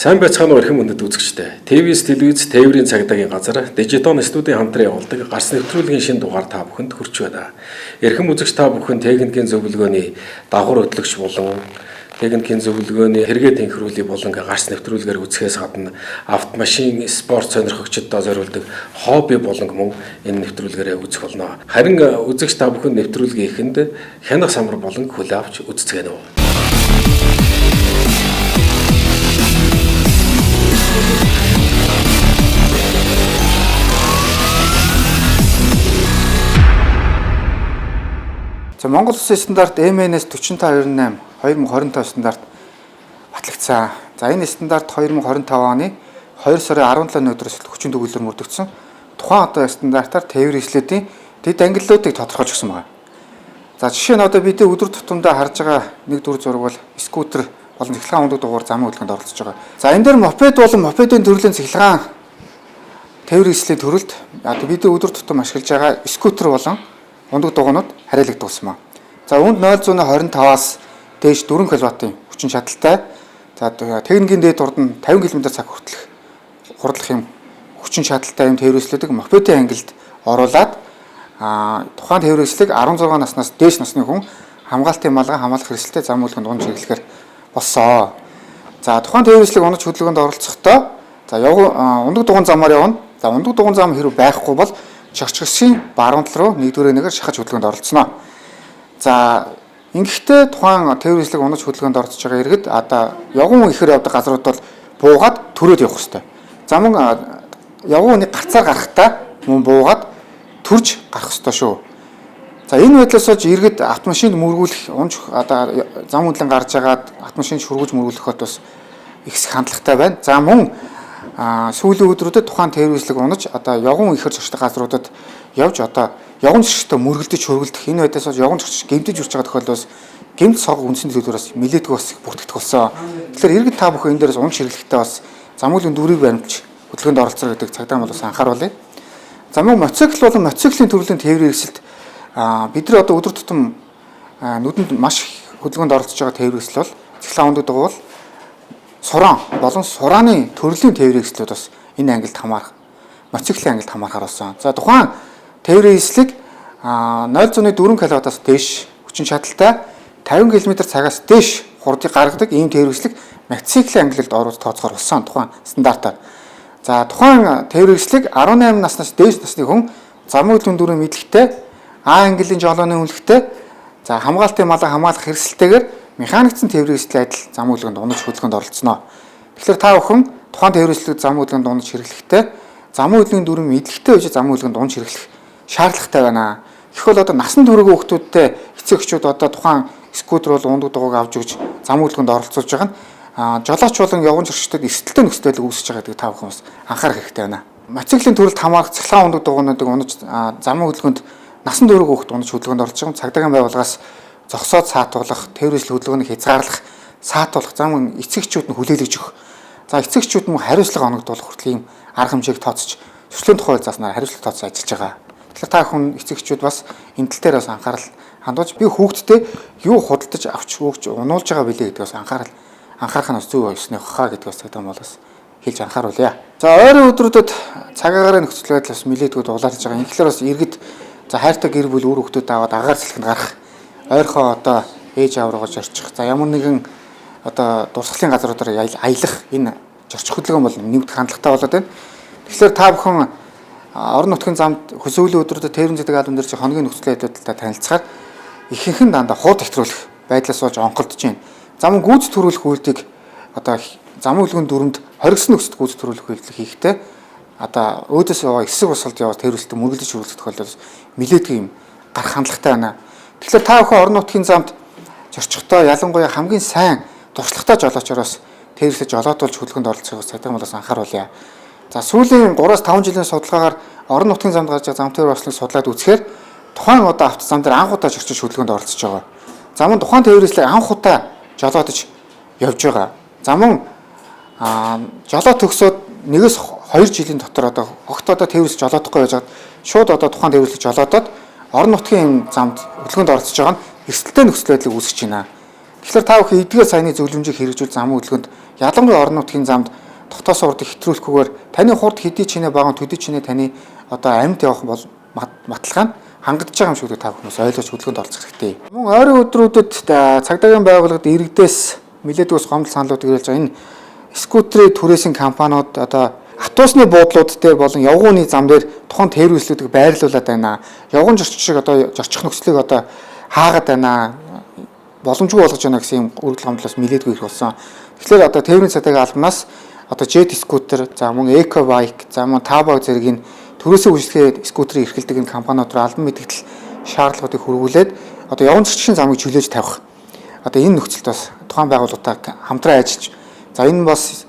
Сайн байцгаана уу эрхэм хүндэт үзэгчдээ. ТV-с телевиз тээврийн цагдаагийн газар Дижитон студийн хамтран явуулдаг гарс нэвтрүүлгийн шинэ дугаар та бүхэнд хүрч байна. Эрхэм үзэгч та бүхэн техникийн зөвлөгөөний дагавар хөтлөгч болон техникийн зөвлөгөөний хэрэгэ тэнхрүүлэг болон гарс нэвтрүүлгээр үзэхээс гадна автомашин, спорт сонирхогчдод зориулдаг хобби болон мөн энэ нэвтрүүлгээрээ үзэх болно. Харин үзэгч та бүхэн нэвтрүүлгийн эхэнд хянах самар болон хүлээ авч үзцгээнэ үү. За Монгол Улсын стандарт MNS 4528 2025 стандарт батлагдсан. За энэ стандарт 2025 оны 2 сарын 17 өдрөөс хүчин төгөлөөр мөрдөгдсөн. Тухайн одоо стандартаар тээврийн эслүүдийн дэд ангиллуудыг тодорхойлж өгсөн байна. За жишээ нь одоо бид өдөр тутамдаа харж байгаа нэг дүр зураг бол скутер болон цахилгаан ундаг дугуур замын хөдөлгөөнд оролцож байгаа. За энэ дээр мопед болон мопедын төрлийн цахилгаан тээврийн эслийн төрөлд одоо бид өдөр тутам ашиглаж байгаа скутер болон ундаг дугуйнууд хариалагдсан байна. За үүнд 0.25-аас дээш 4 кВт-ийн хүчин чадалтай. За техникийн дээд урд нь 50 км/цаг хүртэлх хурдлах юм хүчин чадалтай юм тээврээслүүдийг мопедын ангилд оруулаад тухайн тээврээслийг 16 наснаас дээш насны хүн хамгаалтын малгай хамгаалах хэрэгсэлтэй зам хөдөлгөөнд унж хэрэглэхээр болсон. За тухайн тээврээслийг унаж хөдөлгөөнд оролцохдоо за ундаг дугуйн замаар явна. За ундаг дугуйн зам хэрэг байхгүй бол шахчихсан баруун тал руу нэгдүгээр нэгээр шахаж хөдөлгөөнд оролцсноо. За ингэхдээ тухайн тээврээслийг унаж хөдөлгөөнд оролцож байгаа иргэд одоо явган ихээр явдаг газрууд бол буугаад төрөөд явах хэрэгтэй. За мөн явган нэг гарцаар гарахтаа мөн буугаад төрж гарах хэрэгтэй шүү. За энэ байдлаас болж иргэд автомашинд мөргүүлэх унж одоо зам хөдлөн гарч агаад автомашинд шүргэж мөргүүлэхэд бас ихс хандлагатай байна. За мөн сүүлийн өдрүүдэд тухайн тээврээслийг унаж одоо явган ихэр зочдог газруудад явж одоо явган зочтой мөргөлдөж хөргөлдөх энэ байдлаас болж явган зочч гэмтэж үрж байгаа тохиолдолд гэмт сог үндсэн төлөвлөрөөс нэлээдгүй бас бүртгэдэг болсон. Тэгэхээр иргэд та бүхэн энэ дээрээс унж хэрэглэхдээ бас зам хөдөлгөөний дүрийг баримтж хөдөлгөөнд оролцох гэдэг цагдаа бол бас анхааруулъя. За мөн мотоцикл болон мотоциклийн төрлийн тээврийн хэрэгсэлд бид нар одоо өдөр тутам нүдэнд маш их хөдөлгөөнд оролцож байгаа тээврийн хэрэгсэл бол цахилгаан ундаг дугуйн суран болон сурааны төрлийн тээврийн хэрэгслүүд бас энэ ангилд хамаарах мотоциклийн ангилд хамаарахаар болсон. За тухайн тээврийн хэрэгслийг 0.4 кВт-аас дээш хүчин чадалтай 50 км/цагаас дээш хурдыг гаргадаг ийм тээврийн хэрэгслийг мотоциклийн ангилд оруулж тооцохоор болсон тухайн стандартаар. За тухайн тээврийн хэрэгслийг 18 наснаас дээш насны хүн зам хөдөлгөөний дүрийн мэдлэгтэй А ангиллын жолооны үнэлгээтэй за хамгаалтын малгай хамгаалах хэрэгсэлтэйгээр механикцсан тээврийн хэрэгслийн адил зам хөдөлгөөнд унаж хөдөлгөөнд оролцсноо. Тэгэхээр та бүхэн тухайн тээврийн хэрэгслийг зам хөдөлгөөнд унаж хэрэглэхдээ зам хөдөлгөөний дүрийн мэдлэгтэй байж зам хөдөлгөөнд унаж хэрэглэх шаардлагатай байна. Тэгэхвэл одоо насан туршийн хүүхдүүдтэй эцэг эхчүүд одоо тухайн скутер бол ундаг дугуйг авч өгч зам хөдөлгөөнд оролцуулж байгаа нь жолооч болон явган зөрчдөд эрсдэлтэй нөхцөл байдал үүсэж байгаа гэдэг та бүхэн бас анхаарах хэрэгтэй байна. Мотоциклийн төрөлд хамаарах цахилгаан ундаг дугуйнуудыг унаж зам хөдөлгөөнд насан туршийн хүүхд унаж хөдөлгөөнд оролцож байгаа цагдаагийн байгууллагаас зогсоод саатуулах, тээврээсэл хөдөлгөөнийг хязгаарлах, саатуулах зам эцэгчүүд нь хүлээлгэж өгөх. За эцэгчүүд мөн хариуцлага оногдуулах хүртэл ийм арга хэмжээг тооцож төслийн тухай зааснаар хариуцлага тооцож ажиллаж байгаа. Тэгэхээр та хүн эцэгчүүд бас энэ тал дээр бас анхаарал хандуулж би хүүхдтэй юу худалдаж авч өгч унуулж байгаа билээ гэдгээс анхаарах нь бас зөв байсны хаа гэдгээс цагдаа молоос хэлж анхааруулъя. За ойрын өдрүүдэд цагаагаар нөхцөл байдал бас нэлээдгүй дулаалж байгаа. Тэгэхээр бас иргэд за хайртай гэр бүл үр хүүхдүүд аваад агаар салхинд гарах ойрхоо одоо ээж авраагаа зорчих. За ямар нэгэн одоо дурсгалын газруудаар аялах энэ зорчих хөдөлгөөн бол нэмэгдэх хандлагатай болоод байна. Тэгэхээр та бүхэн орон нутгийн замд хөсөөллийн өдрүүдэд тээврийн зэдэг албан дээр хоногийн нөхцөл байдлуудтай танилцахаар ихэнх нь дандаа хууд хэвтрүүлэх байдлаас болж онголдож байна. Зам гүйц төрүүлэх үйлдэл одоо зам хөдөлгөөний дүрмд хоригдсон нөхцөлд гүйц төрүүлэх үйлдэл хийхдээ одоо өөдөөс яваа эсрэг босголд яваа тээврэлтэд мөргөлдөж хөрвүүлэх тохиолдол нэлээдгүй юм гарах хандлагатай байна. Тэгэхээр та бүхэн орон нутгийн замд зорчихдоо ялангуяа хамгийн сайн туршлагатай жолоочороос тээврэлтэд жолоодуулж хөдөлгөөнд оролцохыг цагдаа молоос анхааруулъя. За сүүлийн 3-5 жилийн судалгаагаар орон нутгийн замд гарч байгаа зам тээврийн орчлыг судлаад үзэхээр тухайн одоо автозам дээр анх удаа зорчиж хөдөлгөөнд оролцож байгаа. За мөн тухайн тээврээслийг анх удаа жолоодож явж байгаа. За мөн жолоо төгсөөд 1-2 жилийн дотор одоо огт одоо тээврээс жолоодохгүй байж хаад шууд одоо тухайн тээврээслийг жолоодоод орон нутгийн замд хөдөлгөөнд оролцож байгаа нь эрсдэлтэй нөхцөл байдлыг үүсгэж байна. Тэгэхээр та бүхэн эдгээр саяны зөвлөмжийг хэрэгжүүл зам хөдөлгөөнд ялангуяа орон нутгийн замд дотоос урд хэтрүүлэхгүйгээр таны хурд хэдий чинээ баган төдий чинээ таны одоо амьд явах бол маталгаа нь хангагдж байгаа юм шиг та хүмүүс ойлгож хөдөлгөөнд оролцох хэрэгтэй. Мөн ойрын өдрүүдэд цагдаагийн байгууллагад иргэдээс нэлээд ус гомдол саналууд ирүүлж байгаа энэ скутерийн түрээсийн компаниуд одоо автобусны буудлууд дээр болон явгууны зам дээр тухайн тээврүүлслүүдийг байрлуулад байна. Явгуун зорчих одоо зорчих нөхцөлийг одоо хаагаад байна. Боломжгүй болгож байна гэсэн юм үргэлж гомдлоос нэлээдгүй их болсон. Тэгэхээр одоо тээврийн цагдаагийн албанаас одоо джет скутер, за мөн эко байк, за мөн табаг зэргийн төрөөсөө үйлчлэгээ скутерийг эрхэлдэг энэ компаниуд руу албан мэдээлэл шаардлагуудыг хөрвүүлээд одоо явган зорчигчийн замыг чөлөөж тавих. Одоо энэ нөхцөлд бас тухайн байгууллагатай хамтран ажиллаж, за энэ бас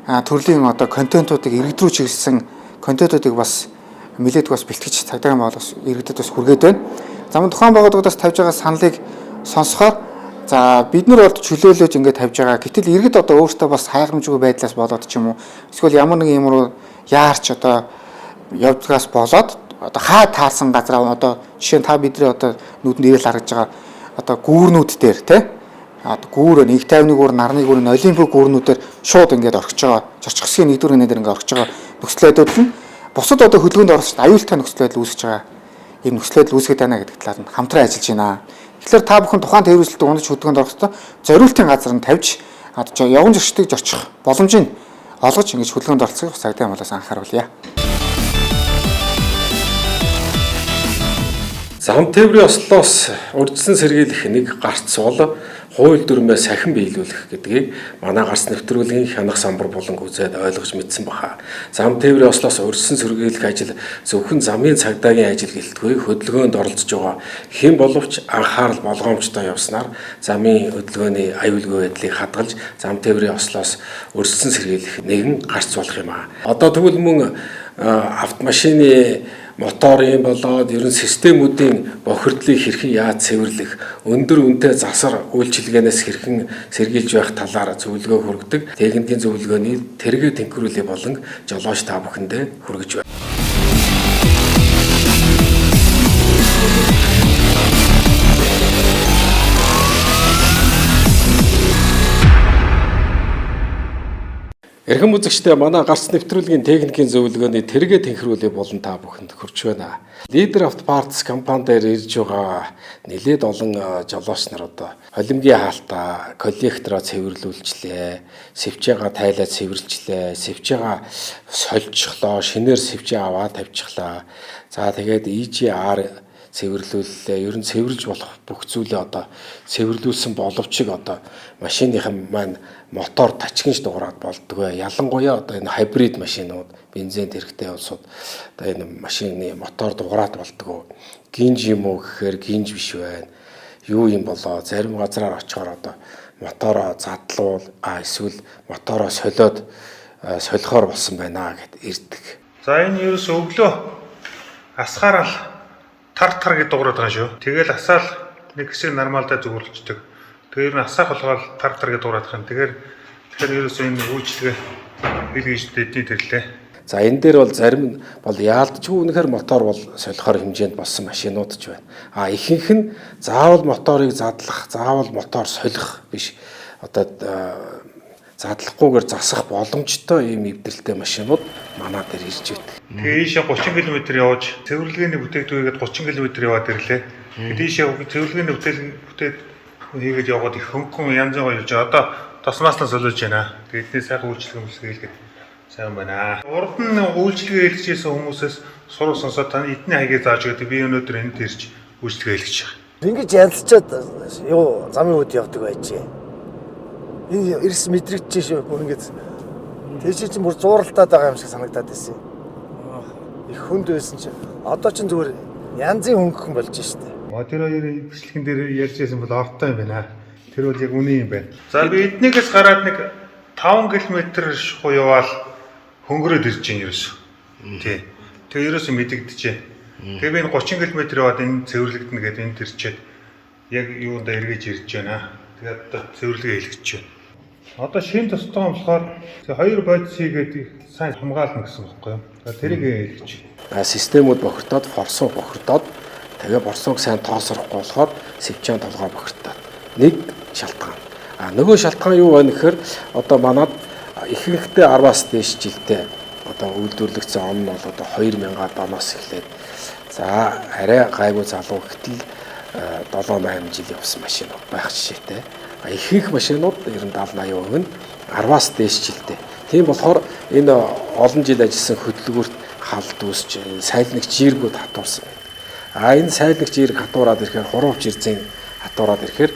төрлийн одоо контентуудыг иргэд рүү чиглэсэн контентуудыг бас нэлээд бас бэлтгэж цагдаагийн байгууллагаас иргэдэд бас хүргээд байна. За мөн тухайн байгууллагаас тавьж байгаа саналыг сонсохоор за бид нар бол чөлөөлөж ингээд тавьж байгаа. Гэтэл иргэд одоо өөртөө бас хайхрамжгүй байдлаас болоод ч юм уу эсвэл ямар нэгэн юм руу яарч одоо явдгаас болоод одоо хаа таарсан газараа одоо жишээ нь та бидний одоо нүдэнд ирэл харагдж байгаа одоо гүүрнүүд дээр тий одоо гүүр нэг 51 гүүр нарны гүүр олимпик гүүрнүүдээр шууд ингээд орхиж байгаа зорчих хэсгийн нэгдүгээр нэ дээр ингээд орхиж байгаа нөхцөл байдал нь бусад одоо хөдөлгөөнд оролцож аюултай нөхцөл байдал үүсэж байгаа ийм нөхцөл байдал үүсгэж байна гэдэг талаар нь хамтран ажиллаж байна. Тэгэхээр та бүхэн тухайн тээвэрлэлтэд унаж хөдөлгөөнд орохдоо зориултын газар нь тавьж явган зорчтыг зорчих боломжийг олгож ингэж хөдөлгөөнд оролцохыг цагдаа хамгаалаас анхааруулъя. Зам тээврийн ослоос урьдчилан сэргийлэх нэг гарц бол хууль дүрмээ сахин биелүүлэх гэдгийг манай гарц нэвтрүүлгийн хянах самбар болон үзээд ойлгож мэдсэн баха. Зам тээврийн ослоос урьдчилан сэргийлэх ажил зөвхөн замын цагдаагийн ажил гэлтгүй хөдөлгөөнд оролцож байгаа хэн боловч анхаарал болгоомжтой явснаар замын хөдөлгөөний аюулгүй байдлыг хадгалж зам тээврийн ослоос урьдчилан сэргийлэх нэгэн гарц болох юм аа. Одоо тэгвэл мөн автомашины моторын болоод ерөн системүүдийн бохирдлыг хэрхэн яаж цэвэрлэх, өндөр үнэтэй засар үйлчилгээнээс хэрхэн сэргийлж байх талаар зөвлөгөө хүргэдэг техникийн зөвлөгөөний тэргээ тэнхрүүлээ болон жолооч та бүхэндээ хүргэж байна. Эрхэм үзэгчдээ манай гарц нэвтрүүлгийн техникийн зөвлөгөөний тэргээ тэнхрүүлээ болон та бүхэнд хүрч байна. Leader of Parts компани дээр ирж байгаа нэлээд олон жолооч нар одоо холимгийн хаалтаа коллектороо цэвэрлүүлжлээ, сэвчээгаа тайлаад цэвэрлжлээ, сэвчээгаа сольчихлоо, шинээр сэвчээ аваад тавьчихлаа. За тэгээд EGR цэвэрлүүллээ. Ер нь цэвэрлж болох бүх зүйлээ одоо цэвэрлүүлсэн боловч одоо машиныхан маань мотор тачгинж дуурайд болдгоо. Ялангуяа одоо энэ хайбрид машинууд, бензин хэрэгтэй улсууд одоо энэ машины мотор дуурайд болдгоо. Гинж юм уу гэхээр гинж биш байна. Юу юм болоо зарим газараар очихоор одоо мотороо задлуул эсвэл мотороо солиод солихоор болсон байна гэд ирдэг. За энэ ерөөс өглөө асгаарал тар гэж дуурайд байгаа шүү. Тэгэл асаал нэг хэсэг нормалдаа зүгүрлждэг. Тэгэхээр нь асаах болгоод тар гэж дуурайд байгаа. Тэгэхээр ерөөс энэ үйлчлэгээ хэлгэж дэдний төрлөө. За энэ дээр бол зарим нь бол яалтчгүй үнэхээр мотор бол солихоор хэмжээнд болсон машинууд ч байна. А ихэнх нь заавал моторыг задлах, заавал мотор солих биш. Одоо задлахгүйгээр засах боломжтой ийм эвдэлтэй машинууд манай дээр ирж байна. Тэгээ ийшээ 30 км явж цэвэрлэгээний бүтээгдэхүүнгээд 30 км яваад ирлээ. Тэгээд ийшээ цэвэрлэгээний бүтээгдэхүүн хийгээд яваад их хөнгөн янз бүр явж одоо тосмааснаа солиулж байна. Тэгээд эдний сайхан үйлчлэг хийлгээд сайн байна. Урд нь үйлчлэгээ хийлгэжсэн хүмүүсээс сурал сонсоод таны эдний хаягийг зааж өгдөө би өнөөдөр энд ирж үйлчлэгээ хийлгэж байгаа. Ингэж ялцчаад юу замын үед явдаг байж. Энэ эрс мэдрэгдэж шүү бүр ингэж тийч чинь бүр зууралтаад байгаа юм шиг санагдаад байсан. Их хүнд байсан чинь одоо ч зүгээр янзын хөнгөн болж штэ. Модерийн бичлэгэн дээр ярьж байсан бол ортой юм байна. Тэр бол яг үнэн юм байна. За би эднээс гараад нэг 5 км шухуу яваал хөнгөрөөд ирж чинь ерөөсөө. Тий. Тэгээ ерөөсөө мэдэгдэжээ. Тэгээ би 30 км яваад энэ цэвэрлэгдэнэ гэдэг энд ирчээд яг юундаа эргэж ирж байна. Тэгээд одоо цэвэрлэгээ хийлгэж байна. Одоо шин тостгоо болохоор хоёр бодис хийгээд сайн хамгаална гэсэн үг байхгүй юу? Тэрийг хэлж. Системүүд бохирдоод, форсуу бохирдоод тэгээ борсууг сайн тоосрохгүй болохоор сэвчэн толгой бохирдоод. Нэг шалтгаан. Нөгөө шалтгаан юу байна гэхээр одоо манад ихэнхдээ 10-аас дээш жилдээ одоо үйлдвэрлэгдсэн он нь бол одоо 2000 оноос эхлээд за арай гайгүй залуу гэтэл 7-8 жил явсан машинууд байх жишээтэй. Ихэнх машинууд ер нь 70-80% нь 10-аас дээш жилдээ. Тийм болохоор энэ олон жил ажилласан хөдөлгөөрт халд үүсч сайлнагч жиргүүд хатуурсан байна. Энэ сайлнагч жирг хатуураад ирэхээр хурууч ирзэн хатуураад ирэхээр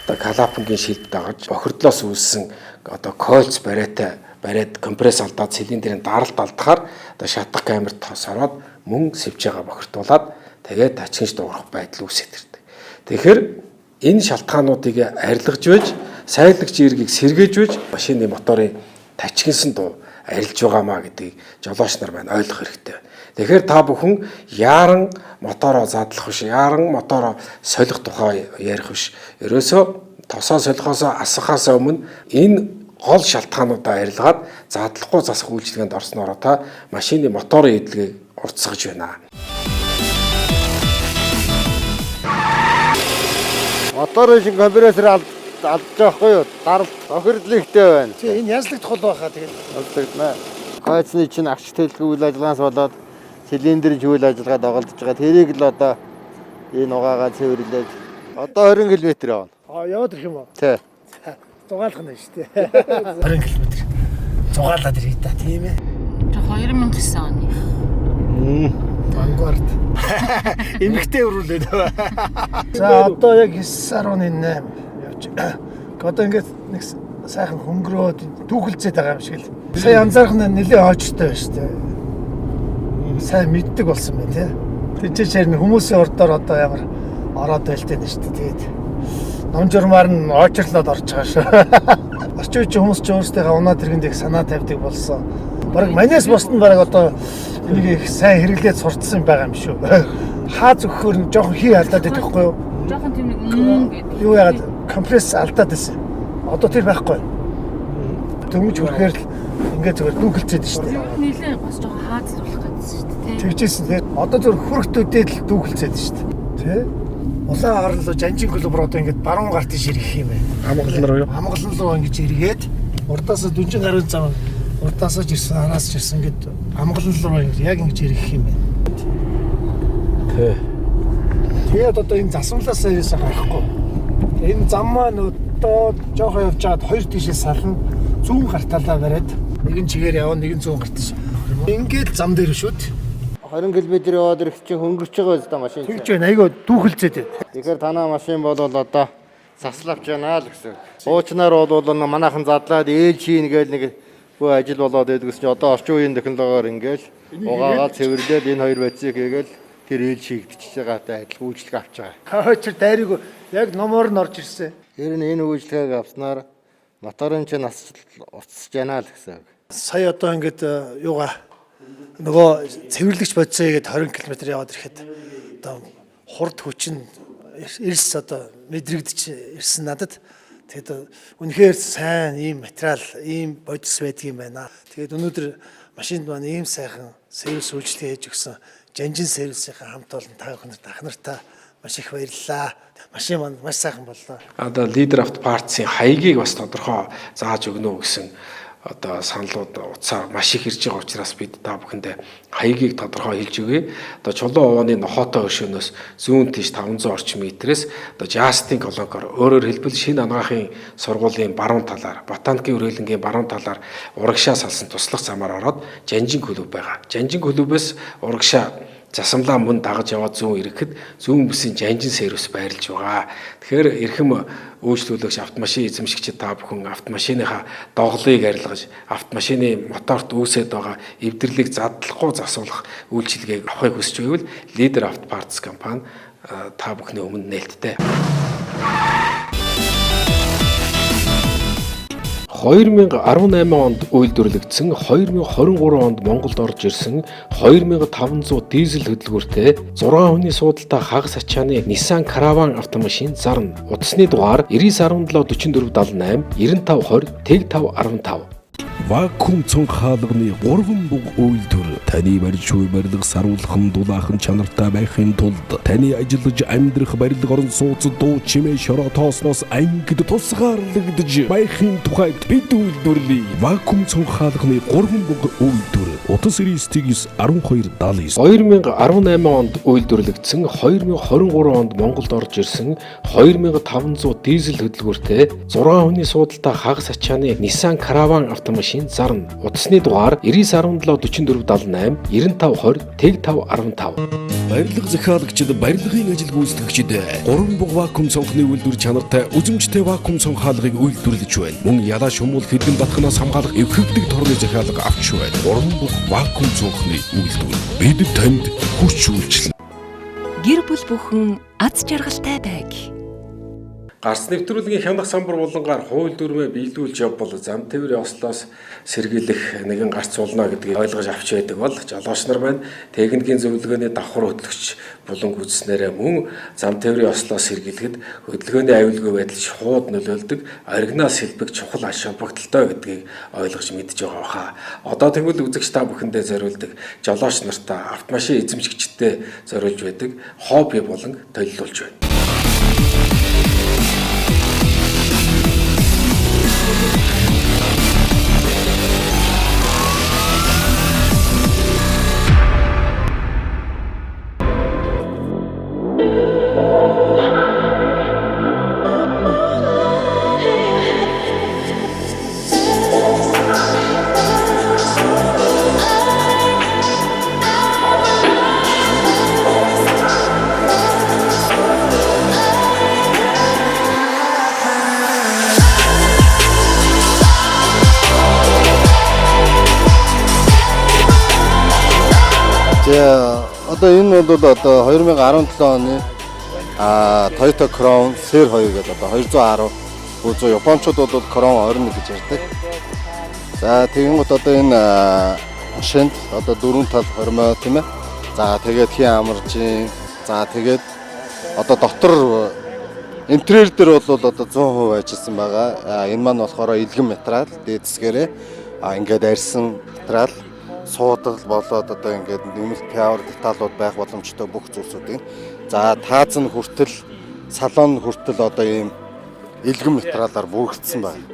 одоо калапангийн шилд дагаж бохирдлоос үүссэн одоо кольц бариад компресс алдаад цилиндрийн даралт алдахаар одоо шатах камерт тоос ороод мөн сэвж байгаа бохирдуулаад тэгээд тачигч дуурах байдал үүсэж ирдэг. Тэгэхээр энэ шалтгаануудыг арилгаж байж сайлнагч жиргийг сэргээж байж машины моторын тачигнсан дуу арилж байгаамаа гэдгийг жолооч нар маань ойлгох хэрэгтэй. Тэгэхээр та бүхэн яаран мотороо задлах биш, яаран мотороо солих тухай ярих биш. Ерөөсөө тосоо солихоос асахаас өмнө энэ гол шалтгаануудаа арилгаад задлахгүй засах үйлчилгээнд орсноор та машины моторын эдлэгийг уртсгаж байна. Моторын шин компрессор алдаж байхгүй юу? Даралт бохирдлогтэй байна. Тэгээ энэ янзлагдах бол байхаа тэгээд Олдогдно. Койцны чинь агч төлөв үйл ажиллагаанаас болоод цилиндрийн үйл ажиллагаа доголдож байгаа. Тэрийг л одоо энэ угаагаа цэвэрлээд одоо 20 км явна. яваад ирэх юм уу? Тий. Зугаалах нь шүү дээ. 20 км. Зугаалаад ирээ та тийм ээ. 2009 оны. Вангард. Эмэгтэй өрүүлээд. За одоо яг 9.8 явж байгаа. Одоо ингээд нэг сайхан хөнгөрөөд түүхэлцээд байгаа юм шиг л. Сая анзаарах нь нэлээд очтой байна шүү дээ. Сайн мэддэг болсон байна тий. Тэжээж харин хүмүүсийн ордоор одоо ямар ороод байлтай байна шүү дээ. Тэгээд ном журмаар нь очрлоод орж байгаа шүү. Орчин үеийн хүмүүс ч өөрсдийнхээ унаа тэргэнд их санаа тавьдаг болсон. Бараг манаас босд нь бараг одоо энийг их сайн хэрэглээд сурцсан байгаа юм шүү. Хаа зөвхөр нь жоохон хий алдаад байдаг хгүй юу? Жохон тийм нэг гэдэг. Юу яагаад компресс алдаад байсан. Одоо тэр байхгүй. Дөнгөж хүрэхээр л ингээд зүгээр дүүгэлцээд шүү дээ. Нилээ бас жохон хаацруулах гэсэн шүү дээ. Тэгжсэн. Одоо зүгээр хүрхтүүдээд л дүүгэлцээд шүү дээ. Тэ? Улаан гарал руу жанжин клуб руу одоо ингээд баруун гарт иш ирэх юм байна. Амгалан руу юу? Амгалан руу ингэж эргээд урдаас дүнжин гарын зам урдаас ч ирсэн араас ч ирсэн ингээд амгалан руу ингэж яг ингэж ирэх юм байна. Тий. Тэгээд одоо энэ засамлаасаа ясаа гарахгүй. Энэ зам маань одоо жоохон явж чад хоёр тишээс сална зүүн гарталаа бариад нэгэн чигээр явна нэгэн зүүн гарташ. Ингээд зам дээр шүү дээ. 20 км яваад ирэх чинь хөнгөрч байгаа л да машин. Тэгж байна. Айгаа дүүхэлцээд байна. Тэгэхээр танаа машин бол одоо заславч байна л гэсэн. Уучнаар бол манайхан задлаад ээлж хийн гээл нэг хөө ажил болоод байдгүйс чинь одоо орчин үеийн технологиор ингээл угаагаа цэвэрлээд энэ хоёр байцыг хийгээл тэр ээлж хийгдчихэж байгаатай адил үйлчлэг авч байгаа. Хойчор дайрыг яг номоор нь орж ирсэн. Тэр нь энэ үйлчлэгийг авснаар моторын чинь нас уцсаж байна л гэсэн. Сая одоо ингээд юугаа нөгөө цэвэрлэгч бодисоо игээд 20 км яваад ирэхэд одоо хурд хүчин эрс одоо мэдрэгдэж ирсэн надад. Тэгээд үнэхээр сайн ийм материал, ийм бодис байдгийм байна. Тэгээд өнөөдөр машинд маань ийм сайхан сервис үйлчлэг хийж өгсөн Жанжин сервисийн хамт олон та бүхэнд дахнартаа маш их баярлалаа. Машин маань маш сайхан боллоо. Одоо лидер авто партсын хаягийг бас тодорхой зааж өгнө үү гэсэн одоо саналууд утсаар маш их ирж байгаа учраас бид та бүхэндээ хаягийг тодорхой хэлж өгье. Одоо чулуун овооны нохоотой хөшөөнөөс зүүн тийш 500 орчим метрээс одоо Жастин колонкоор өөрөөр хэлбэл шинэ анагаахын сургуулийн баруун талаар, ботаникийн үргэлэнгийн баруун талаар урагшаа салсан туслах замаар ороод Жанжин клуб байгаа. Жанжин клубээс урагшаа засамлаа мөн дагаж яваад зүүн ирэхэд зүүн бүсийн Жанжин сервис байрлаж байгаа. Тэгэхээр эрхэм үйлчлүүлэгч автомашин эзэмшигчид та бүхэн автомашиныхаа доголыг арилгаж автомашины моторт үүсээд байгаа эвдэрлийг задлахгүй засуулах үйлчилгээг авахыг хүсэж байвал Leader Auto Parts компани та бүхний өмнө нээлттэй. 2018 онд үйлдвэрлэгдсэн 2023 онд Монголд орж ирсэн 2500 дизель хөдөлгөөртэй 6 хүний суудалтай хагас ачааны Nissan Caravan автомашин зарна. Утасны дугаар 9917 4478 9520 Тэг515. Вакуум цонх хаалганы 3 буг үйлдвэр таны барьж буй барилга саруулхан дулаахан чанартай байхын тулд таны ажиллаж амьдрах барилга орон сууц дуу чимээ шороо тоосноос ангид тусгаарлагдж байхын тухайд бид үйлдвэрлэе. Вакуум цонх хаалганы 3 буг үйлдвэр утас 991279 2018 онд үйлдвэрлэгдсэн 2023 онд Монголд орж ирсэн 2500 дизель хөдөлгөөртэй 6 хүний суудалтай хагас ачааны Nissan Caravan автомашин зарна. Утасны дугаар 99174478 9520 8515. барилга захиалагчид барилгын ажил гүйцэтгэгчид 3 буг вакуум цонхны үйлдвэр чанартай үзэмжтэй вакуум цонх хаалгыг үйлдвэрлэж байна. Мөн ялаа шумуул хэдэн батханаас хамгаалах эвхэгдэг торны захиалга авч байна. 3 буг вакуум цонхны үйлдвэр бид танд хүч үйлчлэнэ. Гэр бүл бүхэн аз жаргалтай байг. Гарц нэвтрүүлгийн хянах самбар булангаар хууль дүрмээ биелүүлж явбал зам тээврийн ослоос сэргийлэх нэгэн гарц болно гэдгийг ойлгож авч байдаг бол жолооч нар маань техникийн зөвлөгөөний давхар хөтлөгч булан гүйцснээрээ мөн зам тээврийн ослоос сэргийлэхэд хөдөлгөөний аюулгүй байдал шууд нөлөөлдөг оригинал сэлбэг чухал аж холбогдолтой гэдгийг ойлгож мэдж байгаа хаа. Одоо тэгвэл үзэгч та бүхэндээ зориулдаг жолооч нартаа автомашин эзэмшигчдэд зориулж байдаг хобби болон төлөвлөж байна. Одоо энэ бол одоо 2017 оны Toyota Crown CR2 гэдэг одоо 210 300 Япончууд бол Crown 21 гэж ярьдаг. За тэгэнгүүт одоо энэ машинд одоо 4 тал хормой тийм ээ. За тэгээд хий амаржийн. За тэгээд одоо дотор интерьер дээр бол одоо 100% ажилласан байгаа. Энэ маань болохоор илгэн материал дээдсгээрээ ингээд арьсан материал суудал болоод одоо ингээд нэмэлт power деталууд байх боломжтой бүх зүйлсүүдийг за тааз нь хүртэл салон хүртэл одоо ийм илгэн материалаар бүрэгдсэн байна.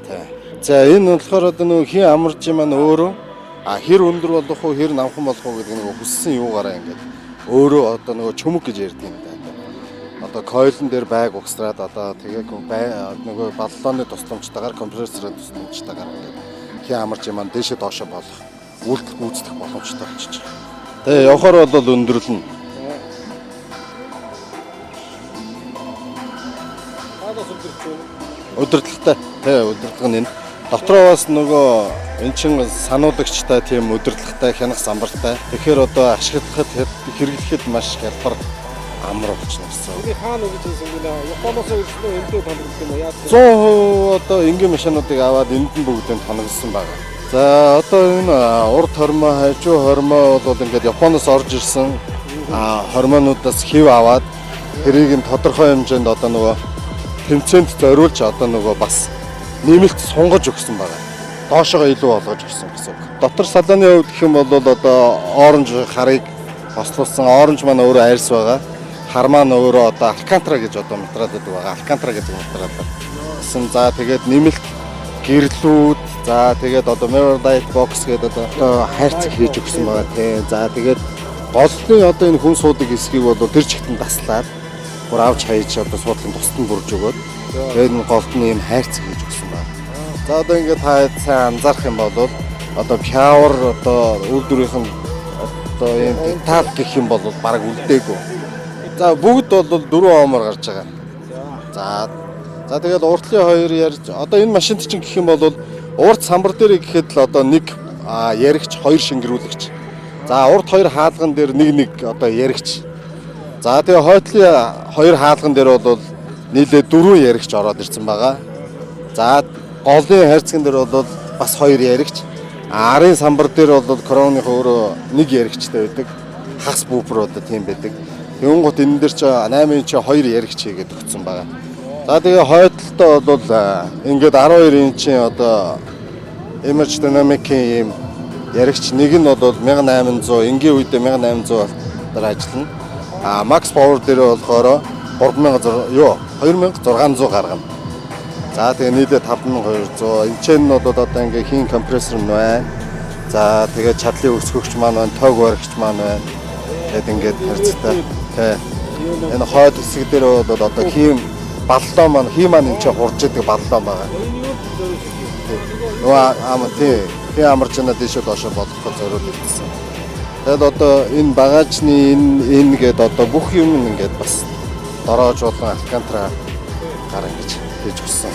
Тий. За энэ болохоор одоо нөгөө хин амарч маань өөрөө хэр өндөр болох уу хэр намхан болох уу гэдэг нөгөө хүссэн юугаараа ингээд өөрөө одоо нөгөө чөмөг гэж ярьдаг юм да. Одоо койлн дээр байг угсраад одоо тэгээ нөгөө баллооны тусламжтайгаар компрессорын тусламжтайгаар ингээд хин амарч маань дээшээ доошоо болох үлдэх гүйцэтгэх боломжтой болчих. Тэгээ явахаар бол өндөрлөн. Өдөрлөгтэй. Тэгээ өдөрлөг нь энэ. Дотроо бас нөгөө эн чин сануулагчтай тийм өдөрлөгтэй хянах самбартай. Тэгэхээр одоо ашиглахад хэрэглэхэд маш хялбар амар болчихно гэсэн. Энийг хаана гэж хэлсэн Японоос ирсэн үү эндээ тоногдсон юм яа? 100% одоо энгийн машинуудыг аваад энд нь бүгдээ тоногдсон байгаа. За одоо энэ урд хормоо, хажуу хормоо бол ингээд Японоос орж ирсэн хормоонуудаас хэв аваад тэрийг нь тодорхой хэмжээнд одоо нөгөө тэмцээнд зориулж одоо нөгөө бас нэмэлт сунгаж өгсөн байгаа. Доошоо илүү болгож өгсөн гэсэн үг. Дотор салоны хувьд гэх юм бол одоо оранж харыг бослуулсан. Оранж маань өөрөө айрс байгаа. Хар маань өөрөө одоо алкантра гэж одоо материал гэдэг байгаа. Алкантра гэдэг материал. Гэсэн за тэгээд нэмэлт гэрлүүд за тэгээд одоо mirror light box гэдэг одоо хайрцаг хийж өгсөн байгаа тийм. За тэгээд голны одоо энэ хүн суудаг хэсгийг бол тэр чигтэн таслаад бүр авч хаяж одоо суудлын тусад нь бүрж өгөөд тэгээд энэ голд нь ийм хайрцаг хийж өгсөн байна. За одоо ингээд та сайн анзаарах юм бол одоо power одоо үйлдвэрийнх нь одоо ийм деталь гэх юм бол бараг үлдээгүй. За бүгд бол 4 омор гарч байгаа. За тэгээд уртлын хоёр ярьж одоо энэ машинд чинь гэх юм бол урт самбар дээр гэхэд л одоо нэг яригч хоёр шингэрүүлэгч. За урт хоёр хаалган дээр нэг одоо яригч. За тэгээ хойтлын хоёр хаалган дээр бол нийлээ 4 яригч ороод ирсэн байгаа. За голын хайрцаган дээр бол бас 2 яригч. Арын самбар дээр бол короны өөрөө нэг яригчтай байдаг. Хас бүүпер одоо тийм байдаг. Тэнгуут энэ дээр ч 8 инч 2 яригч хийгээд өгсөн байгаа. За тэгээ хойдлолтой бол ингээд 12 инчийн одоо Image Dynamic-ийн ийм яригч нэг нь бол 1800 энгийн үедээ 1800 дээр ажиллана. Max Power дээр болохоор 2600 гаргана. За тэгээ нийлээ 5200. Энд чинь бол одоо ингээ хийн компрессор нь байна. За тэгээ чадлын өсгөгч маань байна, тоог баригч маань байна. Тэгээд ингээд харьцтай. Тэ. Энэ хойд хэсэг дээр бол одоо хийн баллоо маань маань энэ чинь хурж идэг баллоо байгаа. Тий амарчнаа дэшээ доошо болгох зориулагдсан. Тэгэд одоо энэ багажны энэ гээд одоо бүх юм ингээд бас дороож болон алкантра гар ингэж хийж өгсөн.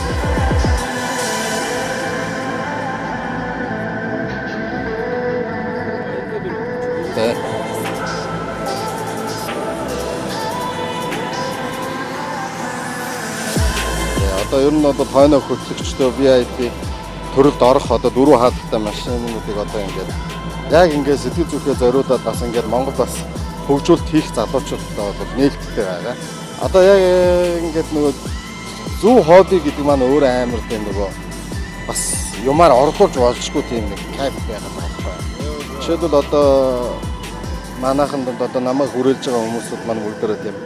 Одоо ер нь бол хойно хөтлөгчтэй VIP төрөлд орох одоо 4 хаалттай машинуудыг одоо ингээд яг ингээд сэтгэл зүрхээ зориулаад бас ингээд Монгол бас хөгжүүлэлт хийх залуучуудтай бол нээлттэй байгаа. Одоо яг ингээд нөгөө зөв хобби гэдэг маань өөр амар тийм нөгөө бас юмар орлуулж болжгүй тийм нэг кайф байгаад байгаа. Жишээлбэл одоо манайханд одоо намайг хүрээлж байгаа хүмүүсүүд маань бүгдээрээ тийм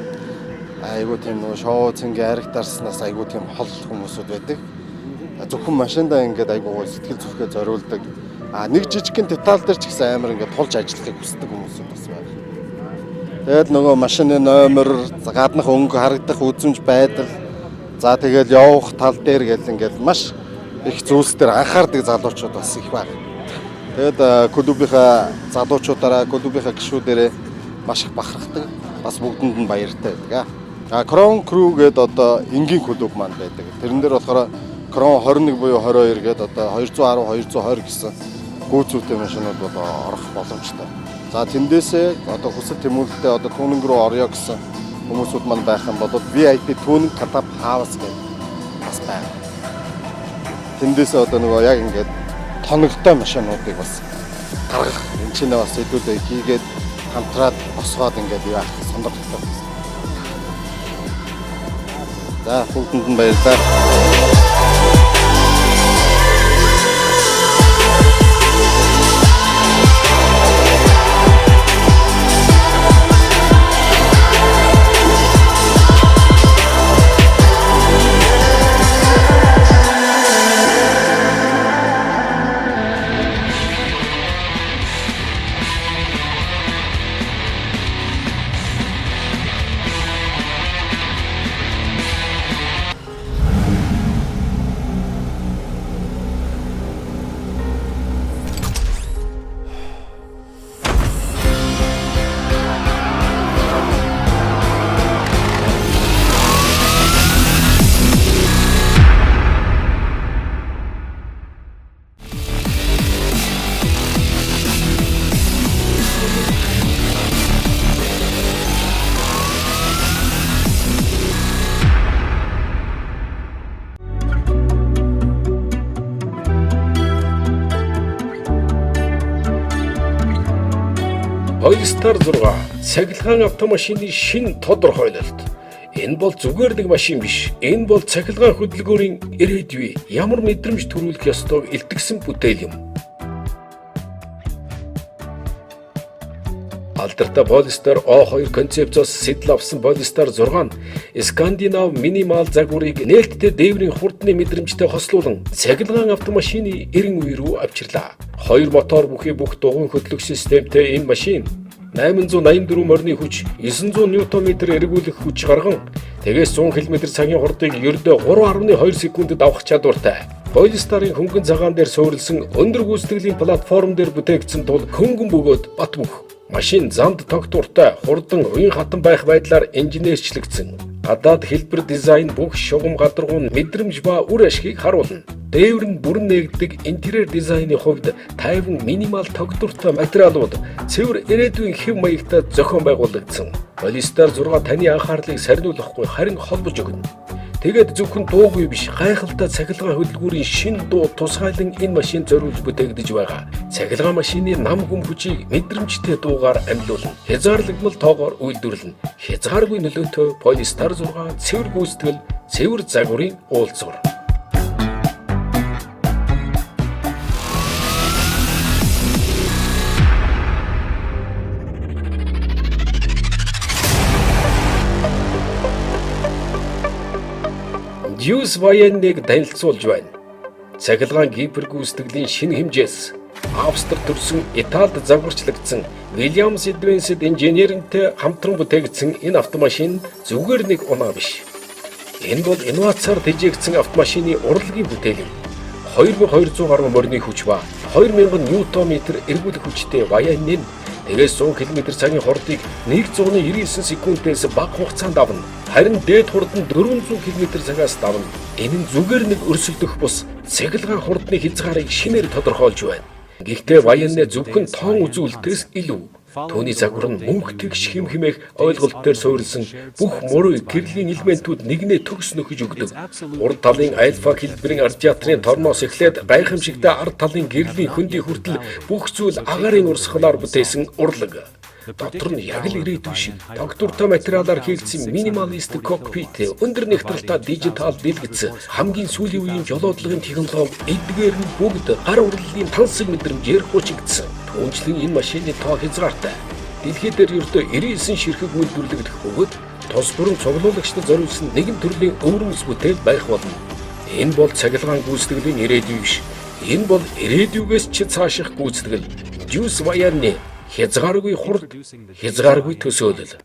айгуу тийм нөгөө шоу цэнгээ аригтарснаас айгуу тийм хол хүмүүсүүд байдаг. Зөвхөн машиндаа ингээд айгуу сэтгэл зүрхээ зориулдаг. Нэг жижигхэн деталь дээр ч гэсэн амар ингээд тулж ажиллахыг хүсдэг хүмүүсүүд бас байна. Тэгэл нөгөө машины номер, гаднах өнгө харагдах үзмж байдал, за тэгэл явах тал дээр гэл ингээд маш их зүйлс дээр анхаардаг залуучууд бас их байна. Тэгэд клубийнхаа залуучуудаараа, клубийнхаа гишүүдэрээ маш их бахархдаг. Бас бүгдэнд нь баяртай байдаг. Crown Crew гэдэг одоо энгийн клуб маань байдаг. Тэрэн дээр болохоор Crown 21 буюу 22 гэдэг одоо 210 220 гэсэн гүйцэтгэвчтэй машинууд бол орох боломжтой. За тэндээсээ одоо хүсэл тэмүүлэлтэд одоо түүнэг рүү орё гэсэн хүмүүсүүд маань байх юм бол VIP түүнэг Club House гэдэг бас байна. Тэндээсээ одоо нөгөө яг ингээд тоногтой машинуудыг бас гаргах энэ ч бас хэдүүлээ хийгээд хамтраад босгоод ингээд яах сонирхолтой. За бүгдэнд нь баярлалаа. Polestar 6 цахилгаан автомашины шинэ тодорхойлолт. Энэ бол зүгээр нэг машин биш. Энэ бол цахилгаан хөдөлгөөрийн ирээдүй. Ямар мэдрэмж төрүүлэх ёстойг илтгэсэн бүтээл юм. Алдартай Polestar O2 концепцоос сэтэл авсан Polestar 6 нь Скандинав минимал загварыг нээлттэй дээврийн хурдны мэдрэмжтэй хослуулан цахилгаан автомашины 90 үе рүү авчирлаа. Хоёр мотор бүхий бүх дугуйн хөдлөх системтэй энэ машин 884 морины хүч, 900 Ньютон-метр эргүүлэх хүч гарган тэгээс 100 км/цагийн хурдыг ердөө 3.2 секундэд авах чадвартай. Polestar-ын хөнгөн цагаан дээр суурилсан өндөр гүйцэтгэлийн платформ дээр бүтээгдсэн тул хөнгөн бөгөөд бат бөх. Машин замд тогтвортой, хурдан уян хатан байх байдлаар инженерчлэгдсэн. Гадаад хэлбэр дизайн бүх шугам гадаргуун мэдрэмж ба үр ашгийг харуулна. Дээвэр нь бүрэн нээгдэг интерьер дизайны хувьд тайван минимал тогтвортой материалууд цэвэр ирээдүйн хэв маягтай зохион байгуулагдсан. Polestar 6 таны анхаарлыг сарниулахгүй харин холбож өгнө. Тэгээд зөвхөн дуугүй биш, гайхалтай цахилгаан хөдөлгүүрийн шинэ дуу тусгайлан энэ машин зориулж бүтээгдэж байгаа. Цахилгаан машины нам хүм хүчийг мэдрэмжтэй дуугаар амьлуулна. Хязгаарлагдмал тоогоор үйлдвэрлэнэ. Хязгааргүй нөлөөтэй Polestar 6 цэвэр гүйцэтгэл, цэвэр загварын уулзвар. Juice Wayne-ыг танилцуулж байна. Цахилгаан гипер гүйцэтгэлийн шинэ хэмжээс Австрид төрсэн Италид загварчлагдсан Williams Advanced Engineering-тэй хамтран бүтээгдсэн энэ автомашин зүгээр нэг унаа биш. Энэ бол инновацаар тэжээгдсэн автомашины урлагийн бүтээл юм. 2200 гаруй морины хүч ба 2000 ньютон-метр эргүүлэх хүчтэй Wayne-ийн тэгээс 100 км/цагийн хурдыг 199 секундээс бага хугацаанд авна. Харин дээд хурд нь 400 км/цагаас давна. Энэ нь зүгээр нэг өрсөлдөх бус цахилгаан хурдны хязгаарыг шинээр тодорхойлж байна. Гэхдээ Wayne зөвхөн тоон үзүүлэлтээс илүү түүний загвар нь мөнх тэгш хэмээх ойлголт дээр суурилсан бүх мөрөө гэрлийн элементүүд нэгнээ төгс нөхөж өгдөг. Урд талын альфа хэлбэрийн радиаторын торноос эхлээд гайхамшигтай ард талын гэрлийн хөндий хүртэл бүх зүйл агаарын урсгалаар бүтээсэн урлаг. Дотор нь яг л ирээдүйн шиг тогтвортой материалаар хийгдсэн минималист кокпит, өндөр нэгтрэлтэй дижитал дэлгэц, хамгийн сүүлийн үеийн жолоодлагын технологи эдгээр нь бүгд гар урлалын тансаг мэдрэмжээр хучигдсан. Түүнчлэн энэ машины тоо хязгаартай. Дэлхийд дээр ердөө 99 ширхэг үйлдвэрлэгдэх бөгөөд тус бүрэн цуглуулагчдад зориулсан нэгэн төрлийн өвөрмөс бүтээл байх болно. Энэ бол цахилгаан гүйцэтгэлийн ирээдүй биш. Энэ бол ирээдүйгээс ч цааших гүйцэтгэл. Juice Wayne хязгааргүй хурд, хязгааргүй төсөөлөл.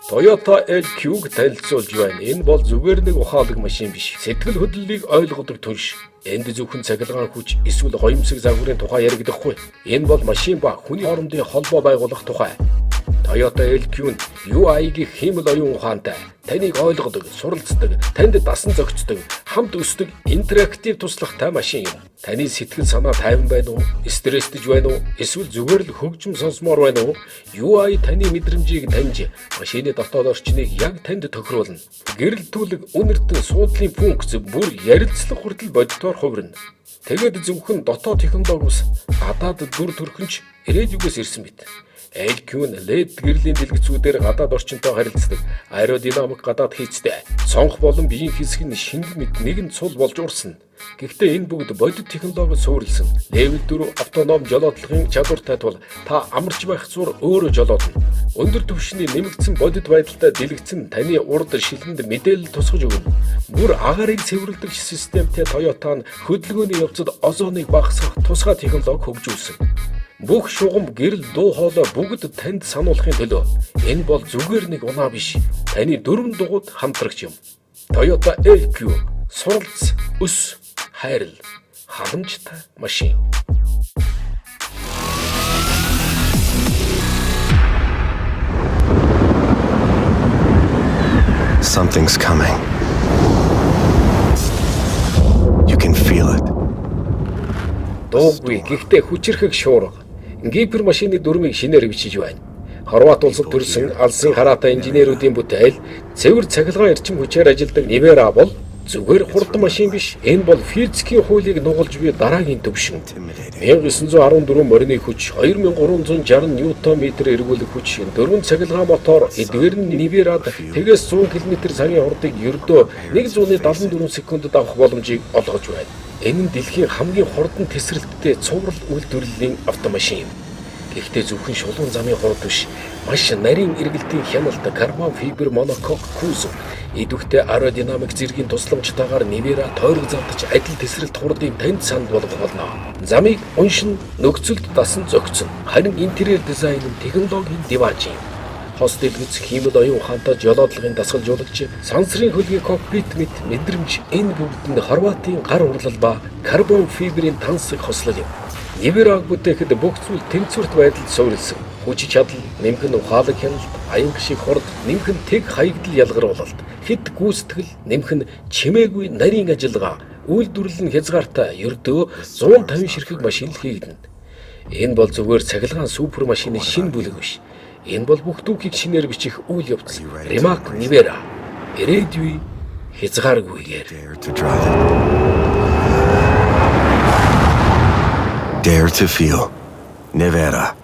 Toyota LQ-г танилцуулж байна. Энэ бол зүгээр нэг ухаалаг машин биш. Сэтгэл хөдлөлийг ойлгодог түнш. Энд зөвхөн цахилгаан хүч эсвэл гоёмсог загварын тухай яригдахгүй. Энэ бол машин ба хүний хоорондын холбоо байгуулах тухай. Toyota LQ нь UI-гийн хиймэл оюун ухаантай, таныг ойлгодог, суралцдаг, танд дасан зохицдог, хамт өсдөг интерактив туслагтай машин юм. Таны сэтгэл санаа тайван байна уу? Стресстэж байна уу? Эсвэл зүгээр л хөгжим сонсмоор байна уу? UI таны мэдрэмжийг таньж, машины дотоод орчныг яг танд тохируулна. Гэрэл түлэг үнэртэн суудлын функц бүр ярилцлах хүртэл бодитоор хувирна. Тэгээд зөвхөн дотоод технологиус гадаад дүр төрхөнч ирээдүйгээс ирсэн мэт. LQ нь LED гэрлийн дэлгэцүүдээр гадаад орчинтой харилцдаг, аэродинамик гадаад хийцтэй, цонх болон биеийн хэсэг нь шингэн нэгэн цул болж урсна. Гэхдээ энэ бүгд бодит технологид суурилсан. Level 4 автоном жолоодлогын чадвартай тул та амарч байх зур өөрөө жолоодно. Өндөр түвшний нэмэгдсэн бодит байдалтай дэлгэцэн таны урд шилэнд мэдээлэл тусгаж өгнө. Бүр агаарыг цэвэрлэдэг системтэй Toyota нь хөдөлгөөний явцад озоныг багасгах тусгай технологи хөгжүүлсэн. Бүх шугам гэрэл дуу хоолой бүгд танд сануулахын төлөө. Энэ бол зүгээр нэг унаа биш. Таны дөрвөн дугуйд хамтрагч юм. Toyota LQ суралц, өс, хайрл, халамжтай машин. Something's coming. You can feel it. Дуугүй гэхдээ хүчрхэг шуурга. Гипер машины дүрмийг шинээр бичиж байна. Хорват улсад төрсэн алсын хараатай инженеруудын бүтээл, цэвэр цахилгаан эрчим хүчээр ажилладаг Nivera бол зүгээр хурдан машин биш. Энэ бол физикийн хуулийг нугалж буй дараагийн төвшин. 1914 морины хүч, 2360 ньютон-метр эргүүлэх хүч, 4 цахилгаан мотор, эдгээр нь Niverad тэгээс 100 км/цагийн хурдыг ердөө 174 секундэд авах боломжийг олгож байна. Энэ нь дэлхийн хамгийн хурдан тесрэлттэй цуврал үйлдвэрлэлийн автомашин юм. Гэхдээ зөвхөн шулуун замын хурд биш, маш нарийн эргэлтийн хяналт, карбон фибер монокок кузов, идэвхтэй аэродинамик зэргийн тусламжтайгаар Nivera тойрог завдаж адил тесрэлт хурдыг танд санд болгох болно. Замыг уншин, нөхцөлд дасан зохицсон. Харин интерьер дизайн нь технологийн дивааж юм. Хос дэлгэц хиймэл оюун ухаантай жолоодлагын дасгалжуулагч, сансрын хөлгийн кокпит мэт мэдрэмж энэ бүгд нь Хорватын гар урлал ба карбон фиберийн тансаг хослол юм. Nivera бүтээхэд бүх зүйл тэнцвэрт байдалд суурилсан. Хүч чадал, нэмхэн ухаалаг хяналт, аянг шиг хурд, нэмхэн тэг хаягдал ялгаруулалт, хэд гүйцэтгэл, нэмхэн чимээгүй нарийн ажиллагаа, үйлдвэрлэл нь хязгаартай ердөө 150 ширхэг машин л хийгдэнэ. Энэ бол зүгээр цахилгаан супер машины шинэ бүлэг биш. Энэ бол бүх түүхийг шинээр бичих үйл явц. Rimac Nivera. Ирээдүй хязгааргүйгээр. Dare to feel. Nivera.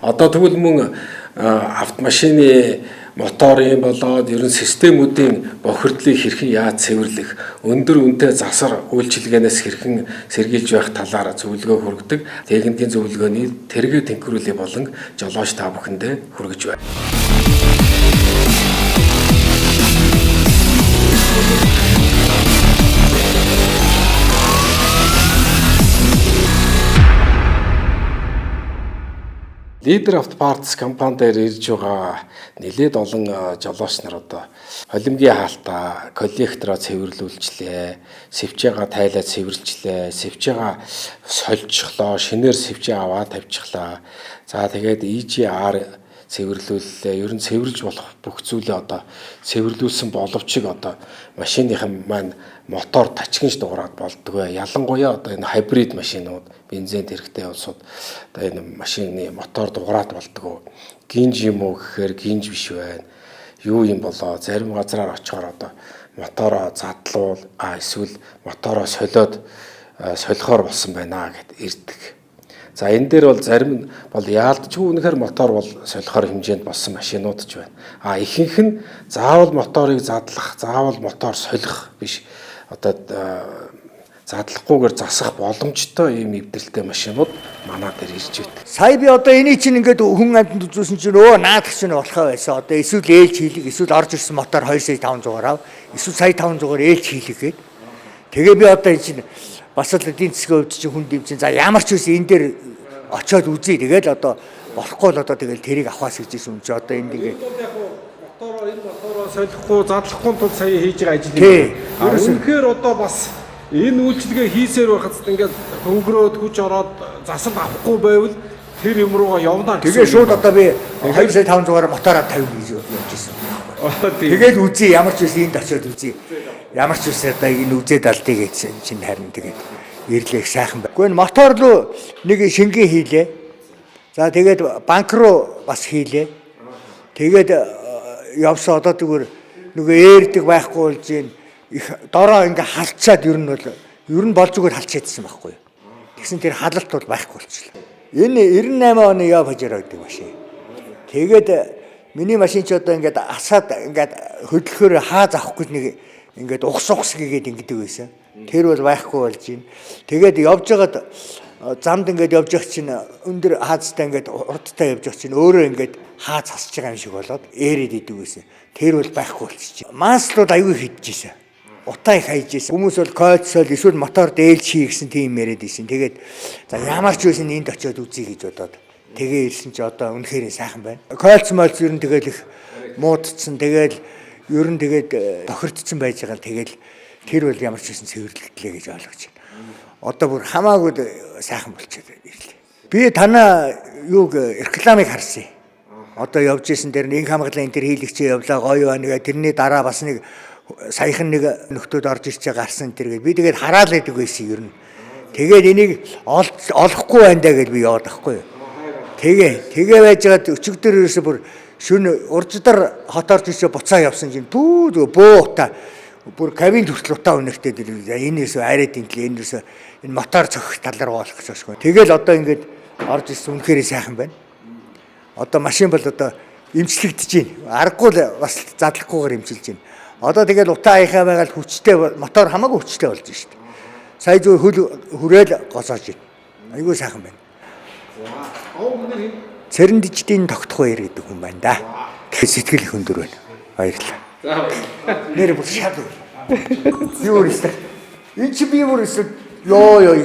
Одоо тэгвэл мөн автомашины моторын болоод ерөн системүүдийн бохирдлыг хэрхэн яаж цэвэрлэх, өндөр үнэтэй засвар үйлчилгээнээс хэрхэн сэргийлж байх талаар зөвлөгөө хүргэдэг техникийн зөвлөгөөний тэргээ тэнхрүүлээ болон жолооч та бүхэндээ хүргэж байна. Leader of Parts компани дээр ирж байгаа нэлээд олон жолооч нар одоо холимгийн хаалтаа коллектороо цэвэрлүүлжлээ, сэвчээгаа тайлаад цэвэрлжлээ, сэвчээгаа сольжчлоо, шинээр сэвчээ аваад тавьчихлаа. За тэгээд EGR цэвэрлүүллээ. Ер нь цэвэрлж болох бүх зүйлээ одоо цэвэрлүүлсэн боловч одоо машиныхан маань мотор тачигнж дуурайд болдгоо. Ялангуяа одоо энэ хайбрид машинууд, бензин хэрэгтэй улсууд одоо энэ машины мотор дуурайд болдгоо. Гинж юм уу гэхээр гинж биш байна. Юу юм болоо зарим газраар очихоор одоо мотороо задлуул эсвэл мотороо солихоор болсон байна гэд ирдэг. За энэ дээр бол зарим нь бол яалтчгүй үнэхээр мотор бол солихоор хэмжээнд болсон машинууд ч байна. Ихэнх нь заавал моторыг задлах, заавал мотор солих биш. Одоо задлахгүйгээр засах боломжтой ийм эвдэлтэй машинууд манай дээр ирж байна. Сая би одоо энийг чинь ингээд хүн амтнд үзүүлсэн чинь наадах чинь болохоо байсан. Одоо эсвэл ээлж хийлэг, эсвэл орж ирсэн мотор 2,500-аар ав. Эсвэл сая 500-аар ээлж хийлэг гээд. Тэгээ би одоо энэ чинь бас л эдийн засгийн хувьд чинь хүн дэмжин за ямар ч үс энэ дээр очиод үзье. Тэгээд одоо болохгүй л одоо тэгэл тэрийг авахаас гэж юм чи одоо энд ингээд мотороо солихгүй, задлахгүй тул сая хийж байгаа ажил юм. Үнэхээр одоо бас энэ үйлчлэгээ хийсээр байхад ингээд хөнгөрөөд хүч ороод засал авахгүй байвал тэр юм руугаа явна. Тэгээ шууд одоо би 2,500-аар мотороо тавих гэж явж ирсэн. Тэгээд үзье ямар ч үс энд очиод үзье. Ямар ч үс одоо энэ үзээд алдъя гэсэн чинь харин тэгээд ирлэх сайхан байна. Гэхдээ мотор руу нэг шингээ хийлээ. За тэгээд банк руу бас хийлээ. Тэгээд явсан одоо зүгээр нөгөө ээрдэг байхгүй болж юм их дороо ингээ халцаад ер нь бол зүгээр халчаадсан байхгүй юу. Тэгсэн тэр халалт бол байхгүй болчихлоо. Энэ 98 оны яв хажаар байдаг машин. Тэгээд миний машин ч одоо ингээд асаад ингээд хөдлөхөөр хааз авахгүй нэг ингээд ухс гэгээд ингэдэг байсан. Тэр бол байхгүй болж байна. Тэгээд явж байгаад замд ингээд явж явах чинь өндөр хаазтай ингээд урдтай явж явах чинь өөрөө ингээд хааз хасж байгаа юм шиг болоод ээрэд идэв байсан. Тэр бол байхгүй болчихсон. Маслууд аюу хийжсэн. Утаа их хайжсэн. Хүмүүс бол койцол эсвэл мотор дээлж хий гэсэн тийм яриад ийсэн. Тэгээд за ямар ч үсэн энд очиод үзье гэж бодоод тэгээ ирсэн чи одоо үнэхээр сайхан байна. Койц молц ер нь тэгэл их муудцсан. Тэгэл ер нь тэгээд тохирдсон байж байгаа л тэгэл тэр бол ямар ч үсэн цэвэрлэлтлээ гэж ойлгож байна. Одоо бүр хамаагүй сайхан болчиход ирлээ. Би танаа юуг рекламыг харсан. Одоо явж исэн дээр нэг хамгаалал энэ төр хийлэгчээ явлаа гоё байна. Тэрний дараа бас нэг саяхан нэг нөхдөөд орж ирж байгаа гарсан тэргээд би тэгээд хараал байдаг байсан ер нь. Тэгээд энийг олохгүй байна даа гэж би яваад байхгүй юу. Тэгээ байж байгаад өчигдөр ерөөсө бүр шүн урждар хотоорч ирсэ буцаа явсан чинь бөө утаа бүр кабин хүртэл утаа өнөртэй энэс арайд инглээ энэс энэ мотор цохих тал руу болох гэж байна. Тэгэл одоо ингээд орж ирсэн үнэхээр сайхан байна. Одоо машин бол одоо эмчлэгдэж байна. Аргагүй л бас задлахгүйгээр эмчилж байна. Одоо тэгэл утаа хаяхаа байгаад хүчтэй мотор хамаагүй хүчтэй болж байна шүү дээ. Сая зөв хөл хүрээл госоож байна. Айгүй сайхан байна. Цэрэн диждийн тогтох баяр гэдэг хүн байна да. Тэгэхээр сэтгэл их өндөр байна. Баярлалаа. Нэр бүр шат. Юу өстө. Энэ чи би бүр өстө ёо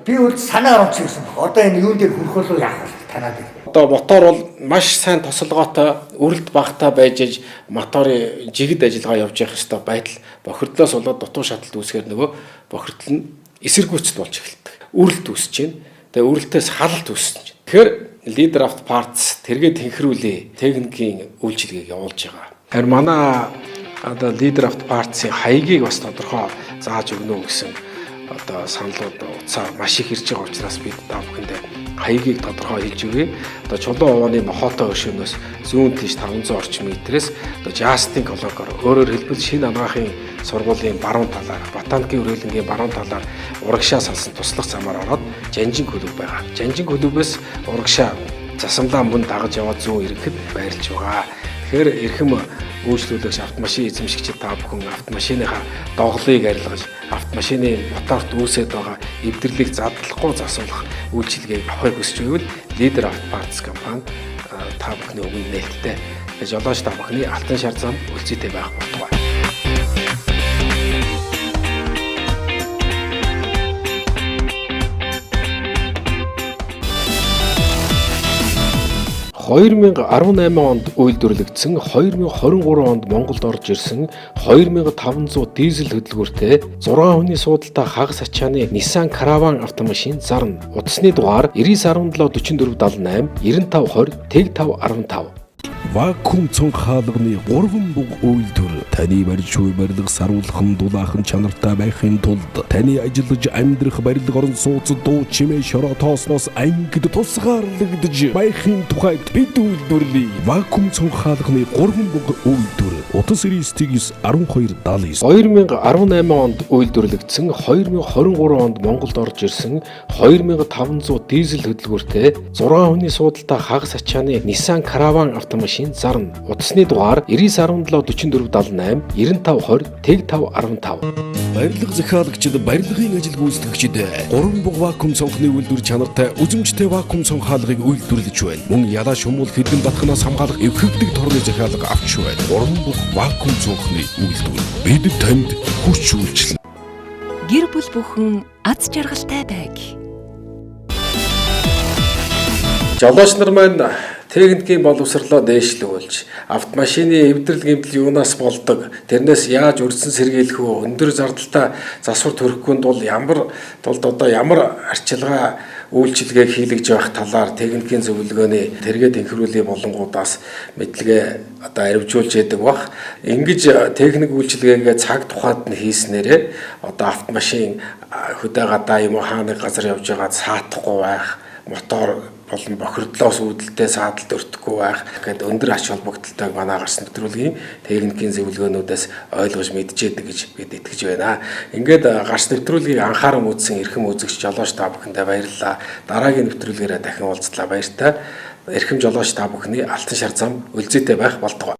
би үл санаа оруулж ирсэн. Одоо энэ юун дээр хүрэх болов яах вэ танаад. Одоо мотор бол маш сайн тосолгоотой, үрэлт багтаа байж аж моторын жигд ажиллагаа явж явах ёстой байтал бохирдлоос болоод дутуу шаталт үүсгээр нөгөө бохирдол нь эсэргүүцэл болж эхэлдэг. Үрэлт үүсэж байна. Тэгээ үрэлтээс халалт үүсэж байна. Тэгэхээр Leader of Parts тэргээ тэнхрүүлээ техникийн үйлчилгээг явуулж байгаа. Харин манай одоо Leader of Parts-ийн хаягийг бас тодорхой зааж өгнө гэсэн одоо саналууд утсаа маш их ирж байгаа учраас бид та бүхэндээ хаягийг тодорхой хэлж өгье. Одоо чулуун овооны нохоотой өршөөнөөс зүүн тийш 500 орчим метрээс одоо Justin Cologor өөрөөр хэлбэл шинэ анагаахын сургуулийн баруун талаар, ботаникийн хүрээлэнгийн баруун талаар урагшаа салсан туслах замаар ороод Жанжин клуб байгаа. Жанжин клубээс урагшаа засамлаа мөн дагаж яваад зүүн ирэхэд байрлаж байгаа. Тэгэхээр эрхэм үйлчлүүлэгч автомашин эзэмшигчид та бүхэн автомашиныхаа доголыг арилгаж, автомашины моторт үүсэж байгаа эвдэрлийг задлахгүй засуулах үйлчилгээг авахыг хүсч байвал Leader Auto Parts компани та бүхний өмнө нээлттэй. Жолооч та бүхний алтан шар зам үлцээтэй байх болтугай. (2018) онд үйлдвэрлэгдсэн 2023 онд Монголд орж ирсэн 2500 дизель хөдөлгөөртэй 6 хүний суудалтай хагас ачааны Nissan Caravan автомашин зарна. Утасны дугаар 99174478 9520 8515. Вакуум цонх хаалганы 3 бүг үйлдвэр таны барьж буй барилга саруулхан дулаахан чанартай байхын тулд таны ажиллаж амьдрах барилга орон сууц дуу чимээ шороо тоосноос ангид тусгаарлагдж байхын тухайд бид үйлдвэрлэе. Вакуум цонх хаалганы 3 бүг үйлдвэр утас 991279 2018 онд үйлдвэрлэгдсэн 2023 онд Монголд орж ирсэн 2500 дизель хөдөлгөөртэй 6 хүний суудалтай хагас ачааны Nissan Caravan автомашин зарна. Утасны дугаар 99174478 9520 8515. Барилга захиалагчид, барилгын ажил гүйцэтгэгчид 3 бүг вакуум цонхны үйлдвэр чанартай үзэмжтэй вакуум цонх хаалгыг үйлдвэрлэж байна. Мөн ялаа шумуул хэдэн батханаас хамгаалах эвхэгдэг торны захиалга авч байна. 3 бүг вакуум цонхны үйлдвэр бид танд хүч үйлчлэнэ. Гэр бүл бүхэн аз жаргалтай байг. Жолооч нар маань техникийн боловсролоо дээшлүүлж, автомашины эвдрэл гэмтэл юунаас болдог, тэрнээс яаж үрдсэн сэргийлэх вэ, өндөр зардалтай засвар төрөхгүй тул ямар арчилгаа үйлчилгээг хийлгэж явах талаар техникийн зөвлөгөөний тэргээд инхрүүлээ болонгуудаас мэдлэгээ арвижуулж яадаг бах. Ингэж техник үйлчилгээгээ цаг тухайд нь хийснээрээ автомашин хөдөө гадаа юм хааны газар явж байгаа саатахгүй байх, мотор болон бохирдлоос үүдэлтэй саадалд өртөхгүй байх гэдэг өндөр ач холбогдолтойг манай гарсан нэвтрүүлгийн техникийн зөвлөгөөнүүдээс ойлгож мэдчихэд гэж бид итгэж байна. Ингээд гарсан нэвтрүүлгийг анхааран үзсэн эрхэм үзэгч жолооч та бүхэндээ баярлалаа. Дараагийн нэвтрүүлгээрээ дахин уулзлаа баяртай. Эрхэм жолооч та бүхний алтан шар зам үлзээтэй байх болтугай.